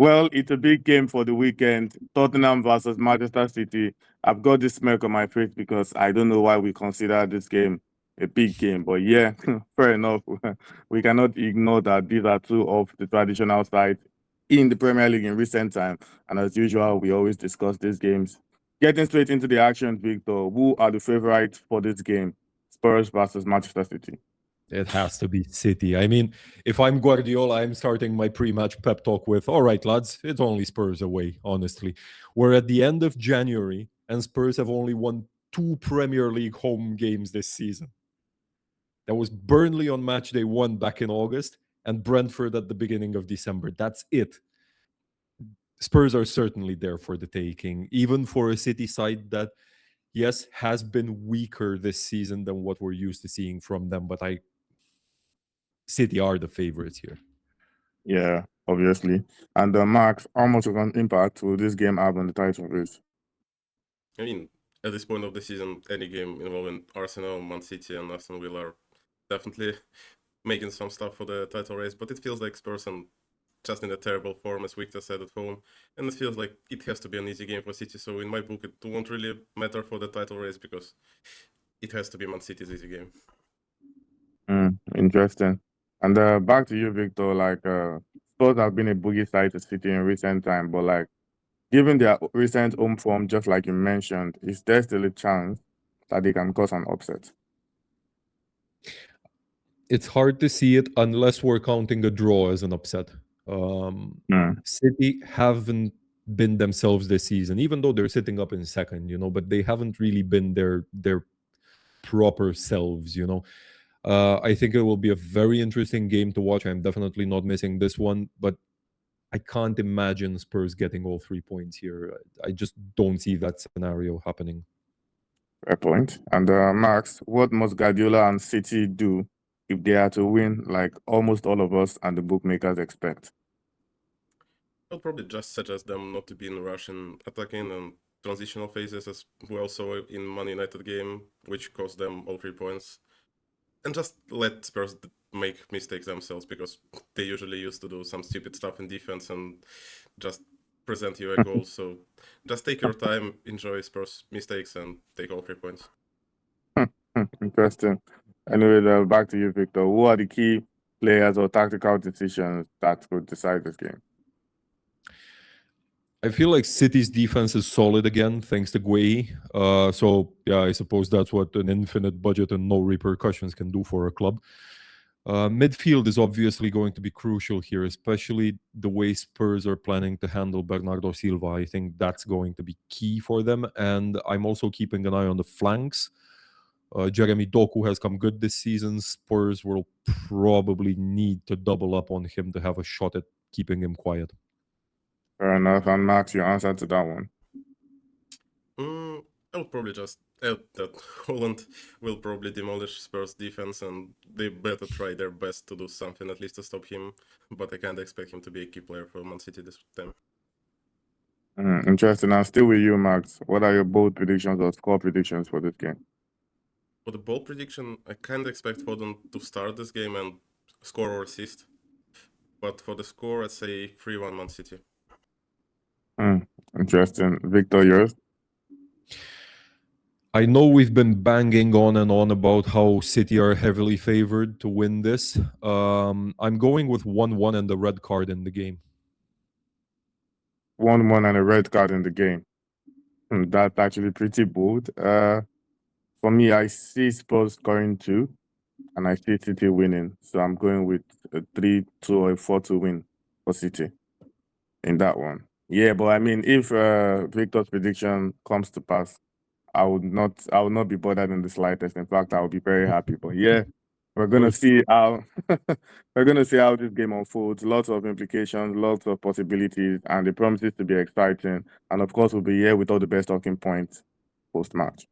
Well, it's a big game for the weekend. Tottenham versus Manchester City. I've got this smirk on my face because I don't know why we consider this game a big game. But yeah, fair enough. We cannot ignore that these are two of the traditional sides in the Premier League in recent time. And as usual, we always discuss these games. Getting straight into the action, Victor, who are the favorites for this game? Spurs versus Manchester City. It has to be City. I mean, if I'm Guardiola, I'm starting my pre-match pep talk with, all right, lads, it's only Spurs away, honestly. We're at the end of January, and Spurs have only won 2 Premier League home games this season. That was Burnley on match day 1 back in August, and Brentford at the beginning of December. That's it. Spurs are certainly there for the taking, even for a City side that, yes, has been weaker this season than what we're used to seeing from them, but City are the favorites here. Yeah, obviously. And Max, how much of an impact will this game have on the title race? I mean, at this point of the season, any game involving Arsenal, Man City, and Aston Villa are definitely making some stuff for the title race, but it feels like Spurs are just in a terrible form, as Victor said, at home, and it feels like it has to be an easy game for City, so in my book it won't really matter for the title race because it has to be Man City's easy game. Interesting. And back to you, Victor, like Spurs have been a boogie side to City in recent time, but like given their recent home form, just like you mentioned, is there still a chance that they can cause an upset? It's hard to see it unless we're counting a draw as an upset. City haven't been themselves this season, even though they're sitting up in second, but they haven't really been their proper selves, I think it will be a very interesting game to watch. I'm definitely not missing this one, but I can't imagine Spurs getting all 3 points here. I just don't see that scenario happening. Fair point. And Max, what must Guardiola and City do if they are to win, like almost all of us and the bookmakers expect? I'll probably just suggest them not to be in a rush in attacking and transitional phases, as we all saw in Man United game, which cost them all 3 points. And just let Spurs make mistakes themselves, because they usually used to do some stupid stuff in defense and just present you a goal. So just take your time, enjoy Spurs' mistakes, and take all 3 points. Interesting. Anyway, back to you, Victor. Who are the key players or tactical decisions that could decide this game? I feel like City's defense is solid again, thanks to Gueye. So, yeah, I suppose that's what an infinite budget and no repercussions can do for a club. Midfield is obviously going to be crucial here, especially the way Spurs are planning to handle Bernardo Silva. I think that's going to be key for them. And I'm also keeping an eye on the flanks. Jeremy Doku has come good this season. Spurs will probably need to double up on him to have a shot at keeping him quiet. Fair enough. And Max, your answer to that one? I would probably just add that Holland will probably demolish Spurs' defense, and they better try their best to do something at least to stop him. But I can't expect him to be a key player for Man City this time. Interesting. I'm still with you, Max. What are your bold predictions or score predictions for this game? For the bold prediction, I kind of expect Foden to start this game and score or assist. But for the score, I'd say 3-1 Man City. Interesting. Victor, yours? I know we've been banging on and on about how City are heavily favored to win this. I'm going with 1-1 and the red card in the game. 1-1 and a red card in the game. That's actually pretty bold. For me, I see Spurs scoring 2, and I see City winning. So I'm going with a 3-2 or a 4-2 win for City in that one. Yeah, but I mean, if Victor's prediction comes to pass, I would not be bothered in the slightest. In fact, I would be very happy. But yeah, we're gonna see how this game unfolds. Lots of implications, lots of possibilities, and it promises to be exciting. And of course, we'll be here with all the best talking points post-match.